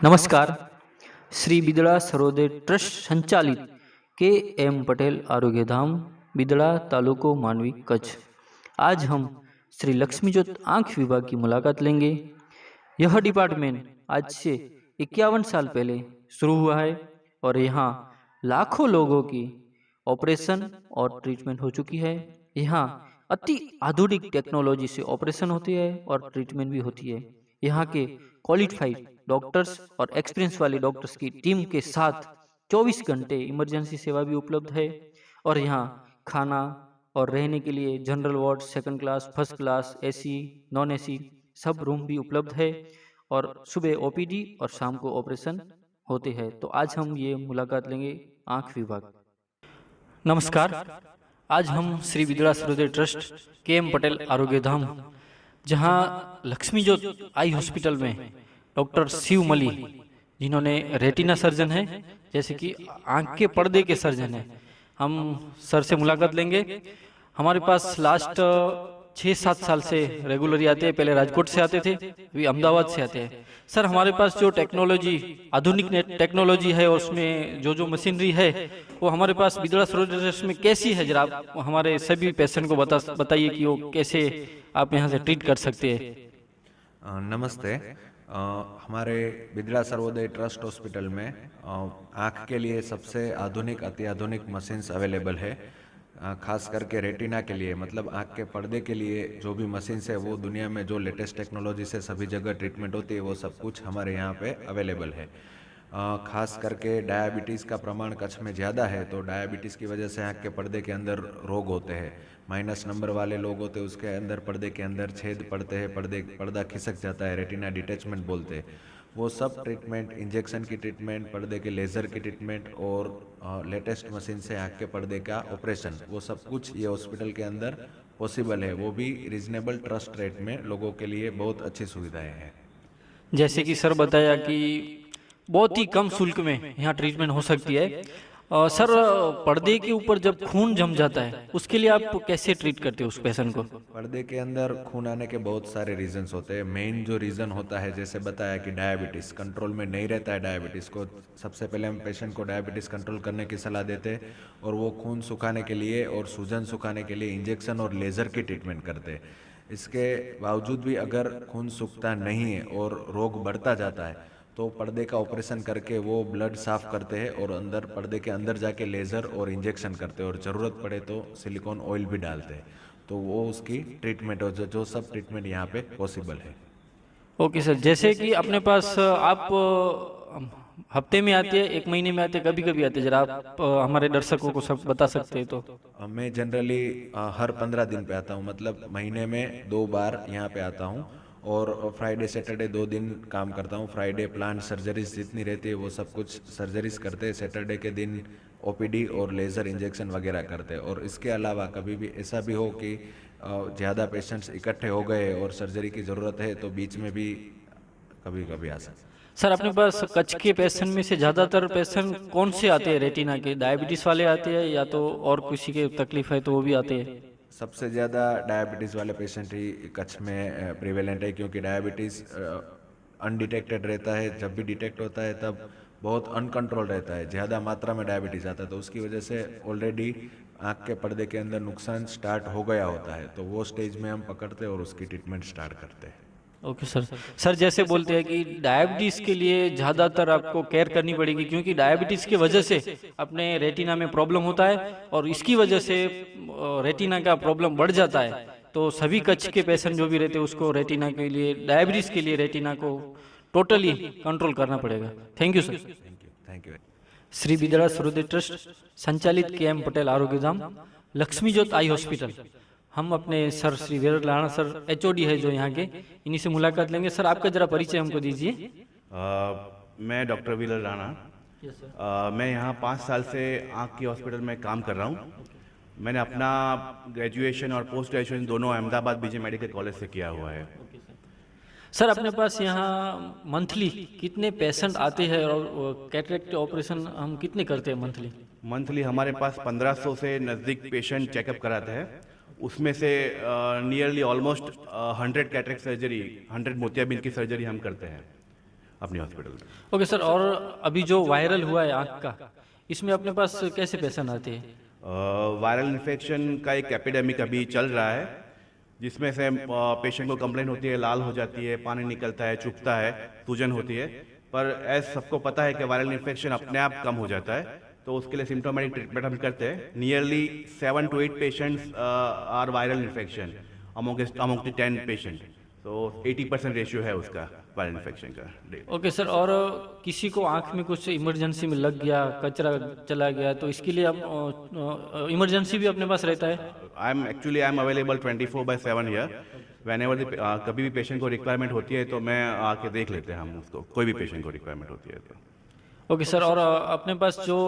नमस्कार। श्री बिदड़ा सर्वोदय ट्रस्ट संचालित K M Patel आरोग्य धाम बिदड़ा तालुको मांडवी कच्छ। आज हम श्री लक्ष्मीजोत आंख विभाग की मुलाकात लेंगे। यह डिपार्टमेंट आज से 51 साल पहले शुरू हुआ है और यहाँ लाखों लोगों की ऑपरेशन और ट्रीटमेंट हो चुकी है। यहाँ अति आधुनिक टेक्नोलॉजी से ऑपरेशन होती है और ट्रीटमेंट भी होती है। यहाँ के क्वालिफाइड डॉक्टर्स और एक्सपीरियंस वाले डॉक्टर्स की टीम के साथ 24 घंटे इमरजेंसी सेवा भी उपलब्ध है और यहाँ खाना और रहने के लिए general ward, second class, first class, AC, non AC सब रूम भी उपलब्ध है और सुबह ओपीडी और शाम को ऑपरेशन होते हैं। तो आज हम ये मुलाकात लेंगे आंख विभाग। नमस्कार। आज हम श्री बिदड़ा सर्वोदय ट्रस्ट के एम पटेल आरोग्य धाम, जहां लक्ष्मीजोत आई हॉस्पिटल में डॉक्टर शिव मली, जिन्होंने रेटिना सर्जन है, जैसे कि आंख के पर्दे के सर्जन है, हम सर से मुलाकात लेंगे। हमारे पास लास्ट 6-7 साल से रेगुलरली आते हैं। पहले राजकोट से आते थे, अभी अहमदाबाद से आते हैं। सर, हमारे पास जो टेक्नोलॉजी, आधुनिक टेक्नोलॉजी है और उसमें जो जो मशीनरी है वो हमारे पास बिदड़ा सर्वोदय ट्रस्ट में कैसी है, जरा आप हमारे सभी पेशेंट को बताइए कि वो कैसे आप यहाँ से ट्रीट कर सकते हैं। नमस्ते। हमारे बिदड़ा सर्वोदय ट्रस्ट हॉस्पिटल में आँख के लिए सबसे आधुनिक अति आधुनिक मशीन्स अवेलेबल है। खास करके रेटिना के लिए, मतलब आँख के पर्दे के लिए जो भी मशीन्स है वो दुनिया में जो लेटेस्ट टेक्नोलॉजी से सभी जगह ट्रीटमेंट होती है वो सब कुछ हमारे यहाँ पे अवेलेबल है। खास करके डायबिटीज़ का प्रमाण कच्छ में ज़्यादा है, तो डायबिटीज़ की वजह से आँख के पर्दे के अंदर रोग होते हैं। माइनस नंबर वाले लोग होते हैं, उसके अंदर पर्दे के अंदर छेद पड़ते हैं, पर्दा खिसक जाता है, रेटिना डिटैचमेंट बोलते हैं। वो सब ट्रीटमेंट, इंजेक्शन की ट्रीटमेंट, पर्दे के लेज़र की ट्रीटमेंट और लेटेस्ट मशीन से आँख के पर्दे का ऑपरेशन, वो सब कुछ ये हॉस्पिटल के अंदर पॉसिबल है। वो भी रीजनेबल ट्रस्ट रेट में लोगों के लिए बहुत अच्छी सुविधाएँ हैं। जैसे कि सर बताया कि बहुत ही कम शुल्क में यहाँ ट्रीटमेंट हो सकती है। सर, पर्दे के ऊपर जब खून जम जाता है उसके लिए आप कैसे ट्रीट करते हो उस पेशेंट को? पर्दे के अंदर खून आने के बहुत सारे रीजंस होते हैं। मेन जो रीज़न होता है, जैसे बताया कि डायबिटीज़ कंट्रोल में नहीं रहता है। डायबिटीज़ को सबसे पहले हम पेशेंट को डायबिटीज़ कंट्रोल करने की सलाह देते हैं और वो खून सुखाने के लिए और सूजन सुखाने के लिए इंजेक्शन और लेज़र की ट्रीटमेंट करते हैं। इसके बावजूद भी अगर खून सूखता नहीं है और रोग बढ़ता जाता है तो पर्दे का ऑपरेशन करके वो ब्लड साफ करते हैं और अंदर पर्दे के अंदर जाके लेज़र और इंजेक्शन करते हैं और ज़रूरत पड़े तो सिलिकॉन ऑयल भी डालते हैं। तो वो उसकी ट्रीटमेंट हो, जो सब ट्रीटमेंट यहाँ पे पॉसिबल है। ओके सर, जैसे कि अपने पास आप हफ्ते में आते हैं, एक महीने में आते हैं, कभी कभी आते हैं, जरा आप हमारे दर्शकों को सब बता सकते हैं तो? मैं जनरली हर 15 दिन पे आता हूँ, मतलब महीने में 2 बार यहाँ पे आता हूँ और फ्राइडे सैटरडे 2 दिन काम करता हूँ। फ्राइडे प्लांट सर्जरीज जितनी रहती है वो सब कुछ सर्जरीज करते हैं। सैटरडे के दिन ओपीडी और लेज़र इंजेक्शन वगैरह करते हैं। और इसके अलावा कभी भी ऐसा भी हो कि ज़्यादा पेशेंट्स इकट्ठे हो गए और सर्जरी की ज़रूरत है तो बीच में भी कभी कभी आ सकते। सर, अपने पास कच्छ के पेशेंट में से ज़्यादातर पेशेंट कौन से आते हैं? रेटिना के डायबिटीज़ वाले आते हैं या तो और किसी के तकलीफ है तो वो भी आते हैं? सबसे ज़्यादा डायबिटीज़ वाले पेशेंट ही कच्छ में प्रिवेलेंट है, क्योंकि डायबिटीज़ अनडिटेक्टेड रहता है। जब भी डिटेक्ट होता है तब बहुत अनकंट्रोल रहता है, ज़्यादा मात्रा में डायबिटीज़ आता है, तो उसकी वजह से ऑलरेडी आँख के पर्दे के अंदर नुकसान स्टार्ट हो गया होता है। तो वो स्टेज में हम पकड़ते हैं और उसकी ट्रीटमेंट स्टार्ट करते हैं। Okay sir. सर, जैसे बोलते हैं कि डायबिटीज़ के लिए ज़्यादातर आपको केयर करनी पड़ेगी, क्योंकि डायबिटीज़ की वजह से अपने रेटिना में प्रॉब्लम होता है और इसकी वजह से रेटिना का प्रॉब्लम बढ़ जाता है। तो सभी कच्छ के पेशेंट जो भी रहते हैं उसको रेटिना के लिए, डायबिटीज़ के लिए रेटिना को टोटली कंट्रोल करना पड़ेगा। Thank you sir. Thank you. Shri Bidada Sarvodaya trust संचालित के एम पटेल आरोग्य धाम, लक्ष्मीजोत आई हॉस्पिटल। हम अपने सर श्री वीर राणा सर एचओडी है जो यहाँ के, इन्हीं से मुलाकात लेंगे। सर, आपका जरा परिचय हमको दीजिए। मैं डॉक्टर वीर राणा। मैं यहाँ 5 साल से आँख की हॉस्पिटल में काम कर रहा हूँ। मैंने अपना ग्रेजुएशन और पोस्ट ग्रेजुएशन दोनों अहमदाबाद बीजे मेडिकल कॉलेज से किया हुआ है। सर, अपने पास यहाँ मंथली कितने पेशेंट आते हैं और कैटरेक्ट ऑपरेशन हम कितने करते हैं मंथली? मंथली हमारे पास 1500 से नज़दीक पेशेंट चेकअप कराते हैं। उसमें से नियरली ऑलमोस्ट 100 कैटरेक्ट सर्जरी, 100 मोतियाबिंद की सर्जरी हम करते हैं। अपनी हॉस्पिटल में। ओके सर, और अभी जो वायरल हुआ है आँख का, इसमें अपने पास कैसे पेशेंट आते हैं? वायरल इन्फेक्शन का एक एपिडेमिक अभी चल रहा है, जिसमें से पेशेंट को कंप्लेन होती है, लाल हो जाती है, पानी निकलता है, चुभता है, सूजन होती है। पर एज सबको पता है कि वायरल इन्फेक्शन अपने आप कम हो जाता है, तो उसके लिए सिम्टोमेटिक ट्रीटमेंट हम करते हैं। Nearly 7 to 8 patients are viral infection among the 10 patient, तो 80% रेशियो है उसका वायरल इन्फेक्शन का। ओके सर, और किसी को आँख में कुछ इमरजेंसी में लग गया, कचरा चला गया, तो इसके लिए आप इमरजेंसी भी अपने पास रहता है? I am available 24/7 here. Whenever कभी भी पेशेंट को रिक्वायरमेंट होती है तो मैं आके देख लेते हैं हम उसको, कोई भी पेशेंट को रिक्वायरमेंट होती है तो। ओके सर, और अपने पास जो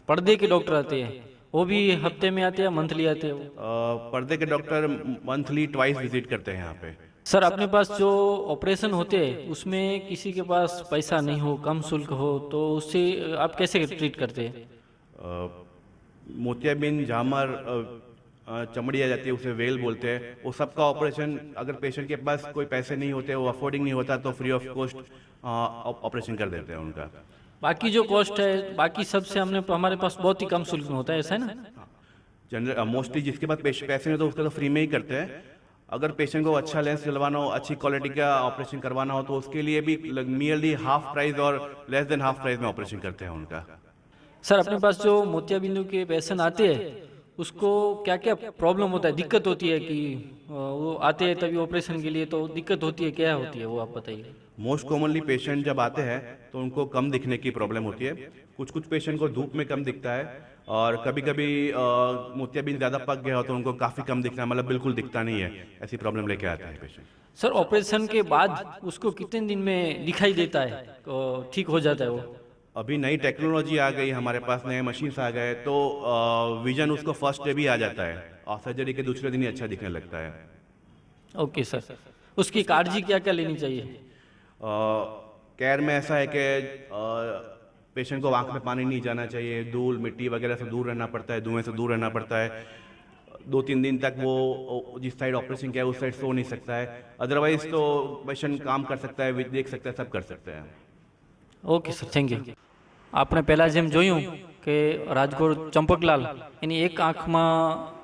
पर्दे के डॉक्टर आते हैं, वो भी हफ्ते में आते हैं, मंथली आते हैं? पर्दे के डॉक्टर मंथली ट्वाइस विजिट करते हैं यहाँ पे। सर, अपने पास जो ऑपरेशन होते हैं उसमें किसी के पास पैसा नहीं हो, कम शुल्क हो, तो उससे आप कैसे ट्रीट करते हैं? मोतियाबिंद, झामर, चमड़ी आ जाती है, उसे वेल बोलते हैं, वो सबका ऑपरेशन अगर पेशेंट के पास कोई पैसे नहीं होते, वो अफोर्डिंग नहीं होता, तो फ्री ऑफ कॉस्ट ऑपरेशन कर देते हैं उनका। बाकी जो कॉस्ट है, बाकी सबसे हमारे पास बहुत ही कम शुल्क में होता है, ऐसा है ना? जनरल मोस्टली जिसके पास पैसे नहीं होते उसका तो फ्री में ही करते हैं। अगर पेशेंट को अच्छा लेंस डलवाना हो, अच्छी क्वालिटी का ऑपरेशन करवाना हो, तो उसके लिए भी नियरली हाफ प्राइस और लेस देन हाफ प्राइस में ऑपरेशन करते हैं उनका। सर, अपने पास जो मोतियाबिंदु के पेशेंट आते हैं उसको क्या क्या प्रॉब्लम होता है, दिक्कत होती है कि वो आते हैं तभी ऑपरेशन के लिए, तो दिक्कत होती है, क्या होती है वो आप बताइए? मोस्ट कॉमनली पेशेंट जब आते हैं तो उनको कम दिखने की प्रॉब्लम होती है। कुछ पेशेंट को धूप में कम दिखता है, और कभी कभी मोतियाबिंद ज़्यादा पक गया हो तो उनको काफ़ी कम दिखता है, मतलब बिल्कुल दिखता नहीं है, ऐसी प्रॉब्लम लेके आते हैं पेशेंट। सर, ऑपरेशन के बाद उसको कितने दिन में दिखाई देता है, ठीक हो जाता है वो? अभी नई टेक्नोलॉजी आ गई, हमारे पास नए मशीन्स आ गए, तो विजन उसको फर्स्ट डे भी आ जाता है, और सर्जरी के दूसरे दिन ही अच्छा दिखने लगता है। ओके सर, उसकी काळजी क्या क्या लेनी चाहिए? केयर में ऐसा है कि पेशेंट को आंख में पानी नहीं जाना चाहिए, धूल मिट्टी वगैरह से दूर रहना पड़ता है, धुएं से दूर रहना पड़ता है। 2-3 दिन तक वो जिस साइड ऑपरेशन किया है उस साइड सो नहीं सकता है, अदरवाइज तो पेशेंट काम कर सकता है, देख सकता है, सब कर सकते हैं। Okay sir, thank you. આપણે પહેલાં જેમ જોયું કે રાજગોર ચંપકલાલ એની એક આંખમાં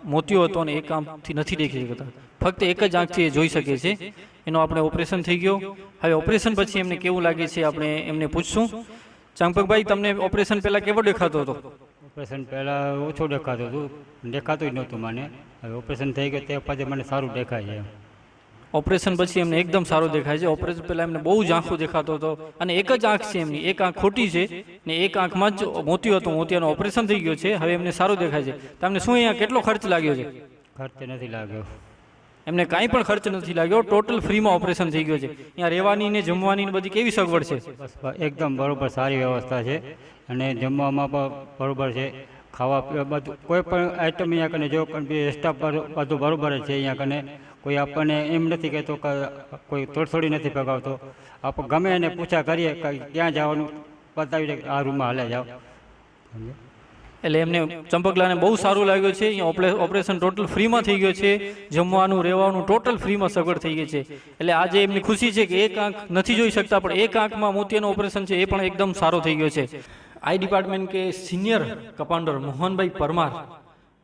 મોતિયો હતો અને એક આંખથી નથી દેખી શકતા, ફક્ત એક જ આંખથી એ જોઈ શકે છે. એનું આપણે ઓપરેશન થઈ ગયું. હવે ઓપરેશન પછી એમને કેવું લાગે છે આપણે એમને પૂછશું. ચંપકભાઈ, તમને ઓપરેશન પહેલાં કેવો દેખાતો હતો? ઓપરેશન પહેલાં ઓછું દેખાતું હતું, દેખાતું જ નહોતું મને. હવે ઓપરેશન થઈ ગયું તે પછી મને સારું દેખાય છે. ઓપરેશન પછી એમને એકદમ સારું દેખાય છે. ઓપરેશન પહેલાં એમને બહુ જ આંખો દેખાતો હતો અને એક જ આંખ છે એમની, એક આંખ ખોટી છે ને એક આંખમાં જ મોતિયો હતો, મોતિયાનું ઓપરેશન થઈ ગયું છે. હવે એમને સારું દેખાય છે. તમને શું અહીંયા કેટલો ખર્ચ લાગ્યો છે? ખર્ચ નથી લાગ્યો, એમને કાંઈ પણ ખર્ચ નથી લાગ્યો, ટોટલ ફ્રીમાં ઓપરેશન થઈ ગયું છે. અહીંયા રહેવાની ને જમવાની ને બધી કેવી સગવડ છે? બસ એકદમ બરોબર સારી વ્યવસ્થા છે, અને જમવામાં પણ બરોબર છે, ખાવા પીવા બધું કોઈ પણ આઈટમ અહીંયા કને જો સ્ટાફ બધું બરોબર જ છે. અહીંયા કને કોઈ આપણને એમ નથી કહેતો કે કોઈ તોડછોડી નથી પગાવતો. આપણે ગમે એને પૂછા કરીએ કે ક્યાં જવાનું બતાવી દે, આ રૂમમાં હાલે જાઓ. એટલે એમને ચંપકલાને બહુ સારું લાગ્યું છે. અહીંયા ઓપરેશન ટોટલ ફ્રીમાં થઈ ગયો છે, જમવાનું રહેવાનું ટોટલ ફ્રીમાં સગવડ થઈ ગઈ છે. એટલે આજે એમની ખુશી છે કે એક આંખ નથી જોઈ શકતા પણ એક આંખમાં મોતિયાનું ઓપરેશન છે એ પણ એકદમ સારો થઈ ગયો છે. आई डिपार्टमेंट के सीनियर कमांडर मोहन भाई परमार,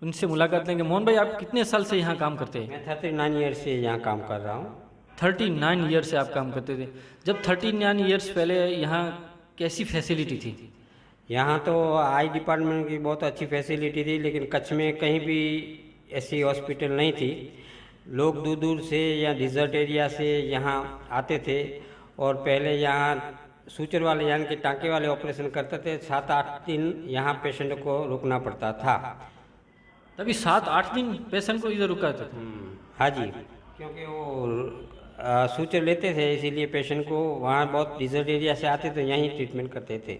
उनसे मुलाकात लेंगे. मोहन भाई, आप कितने साल से यहाँ काम करते हैं? मैं 39 ईयर से यहाँ काम कर रहा हूँ. 39 ईयर से आप काम करते थे. जब 39 ईयर्स पहले यहाँ कैसी फैसिलिटी थी? यहाँ तो आई डिपार्टमेंट की बहुत अच्छी फैसिलिटी थी, लेकिन कच्छ में कहीं भी ऐसी हॉस्पिटल नहीं थी. लोग दूर दूर से या डिजर्ट एरिया से यहाँ आते थे, और पहले यहाँ सूचर वाले यानी कि टाँके वाले ऑपरेशन करते थे. 7-8 दिन यहाँ पेशेंट को रुकना पड़ता था. तभी 7-8 दिन पेशेंट को इधर रुका था? हाँ जी, क्योंकि वो सूचर लेते थे, इसीलिए पेशेंट को वहाँ बहुत डिजर्ट एरिया से आते थे, यहीं ट्रीटमेंट करते थे.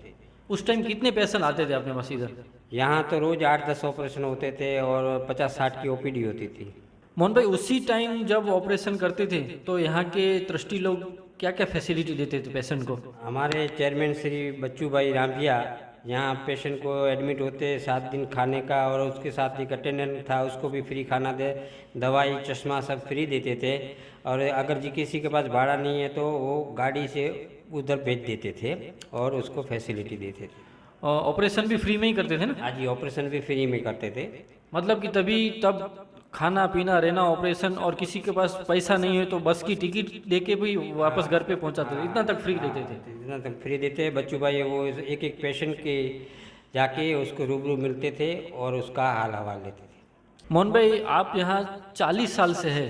उस टाइम कितने पेशेंट आते थे अपने पास इधर? यहाँ तो रोज़ 8-10 ऑपरेशन होते थे और 50-60 की ओपीडी होती थी. मोहन भाई, उसी टाइम जब ऑपरेशन करते थे तो यहाँ के ट्रस्टी लोग क्या क्या फैसिलिटी देते थे पेशेंट को? हमारे चेयरमैन श्री बच्चू भाई रामजिया यहाँ पेशेंट को एडमिट होते 7 दिन खाने का और उसके साथ एक अटेंडेंट था, उसको भी फ्री खाना दे, दवाई चश्मा सब फ्री देते थे। और अगर जी किसी के पास भाड़ा नहीं है तो वो गाड़ी से उधर भेज देते थे और उसको फैसिलिटी देते थे। ऑपरेशन भी फ्री में ही करते थे ना? आज ही ऑपरेशन भी फ्री में करते थे। मतलब कि तब खाना पीना रहना ऑपरेशन, और किसी के पास पैसा नहीं है तो बस की टिकट देके भी वापस घर पे पहुंचाते थे, इतना तक फ्री देते थे। इतना तक फ्री देते। बच्चू भाई वो एक एक पेशेंट के जाके उसको रूबरू मिलते थे और उसका हाल हवाल लेते थे। मोहन भाई, आप यहाँ 40 साल से है,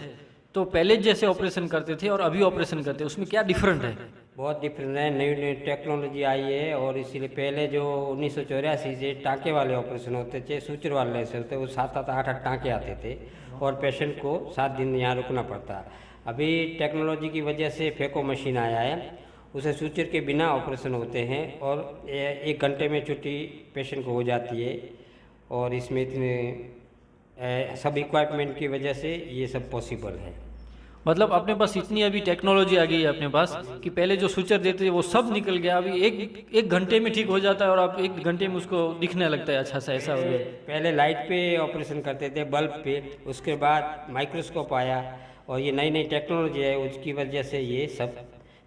तो पहले जैसे ऑपरेशन करते थे और अभी ऑपरेशन करते हैं, उसमें क्या डिफरेंट है? बहुत डिफरेंट है, नई नई टेक्नोलॉजी आई है। और इसीलिए पहले जो 1984 से टाँके वाले ऑपरेशन होते थे, सूचर वाले से होते, वो 7-7 8-8 टाँके आते थे और पेशेंट को 7 दिन यहाँ रुकना पड़ता। अभी टेक्नोलॉजी की वजह से फेको मशीन आया है, उसे सूचर के बिना ऑपरेशन होते हैं और 1 घंटे में छुट्टी पेशेंट को हो जाती है। और इसमें इतने सब इक्विपमेंट की वजह से ये सब पॉसिबल है। मतलब अपने पास इतनी अभी टेक्नोलॉजी आ गई है अपने पास कि पहले जो सूचर देते थे वो सब निकल गया, अभी एक घंटे में ठीक हो जाता है और आप 1 घंटे में उसको दिखने लगता है अच्छा सा, ऐसा हो गया। पहले लाइट पे ऑपरेशन करते थे, बल्ब पे, उसके बाद माइक्रोस्कोप आया और ये नई नई टेक्नोलॉजी है, उसकी वजह से ये सब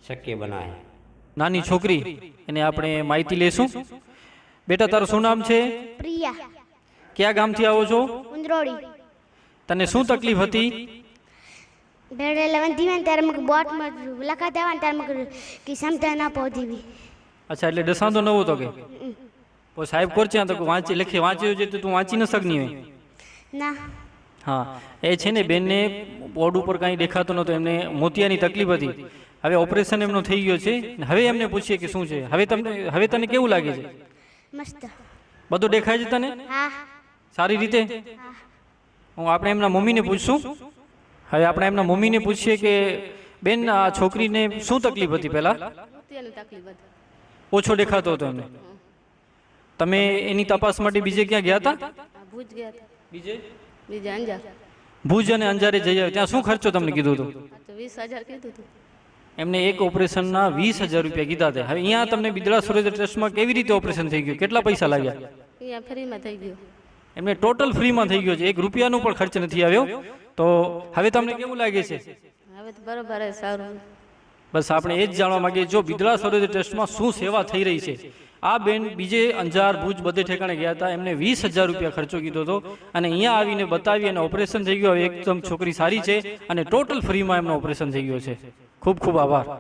शक्य बना है। નાની છોકરી એને આપણે માહિતી લેશું। બેટા, તારું શું નામ છે? પ્રિયા ક્યાં ગામથી આવો છો? ઉંદરોડી તને શું તકલીફ હતી? બેડે 11th में ત્યારે મને બોટ માં લખા દેવા ત્યારે મને કે સમતા ના પહોંચી भी। અચ્છા, એટલે ડસાંતો નવો તો કે ઓ સાહેબ કોરચ્યા તો વાંચી લખી વાંચ્યો છે તો તું વાંચી ન શકની હોય ના હા। એ છે ને બેનને બોર્ડ ઉપર કાંઈ દેખાતો નહોતો, એમને મોતિયાની તકલીફ હતી। હવે ઓપરેશન એમનો થઈ ગયો છે, હવે એમને પૂછીએ કે શું છે। હવે તને કેવું લાગે છે? મસ્ત। બધું દેખાય છે તને હા સારી રીતે? હું આપણે એમના મમ્મીને પૂછશું। હવે આપણે એમના મમ્મીને પૂછીએ કે બેન, આ છોકરીને શું તકલીફ હતી પહેલા? મોતિયાની તકલીફ હતી, ઓછો દેખાતો હતો એમને। તમે એની તપાસ માટે બીજે ક્યાં ગયા હતા? ભુજ ગયા હતા, બીજે અંજાર। ભુજ અને અંજારે જઈ આવ્યા, ત્યાં શું ખર્ચો તમને કીધું હતું? તો 20,000 કીધું હતું। એમને એક ઓપરેશનના 20,000 રૂપિયા કીધા હતા। હવે અહીંયા તમને બિદડા સરોજ ટ્રસ્ટમાં કેવી રીતે ઓપરેશન થઈ ગયું? કેટલા પૈસા લાગ્યા? અહીંયા ફ્રીમાં થઈ ગયું। એમને ટોટલ ફ્રીમાં થઈ ગયો છે, 1 રૂપિયાનો પણ ખર્ચ નથી આવ્યો। તો હવે તમને કેવું લાગે છે? હવે તો બરોબર છે, સારું। બસ આપણે એ જ જાણવા માંગીએ જો બિદડા સરોજ ટ્રસ્ટમાં શું સેવા થઈ રહી છે। આ બેન બીજે અંજાર ભુજ બધે ઠેકાણે ગયા હતા, એમને 20,000 રૂપિયા ખર્ચો કીધો હતો અને અહીંયા આવીને બતાવી અને ઓપરેશન થઈ ગયું। એકદમ છોકરી સારી છે અને ટોટલ ફ્રીમાં એમનો ઓપરેશન થઈ ગયો છે। ખૂબ ખૂબ આભાર।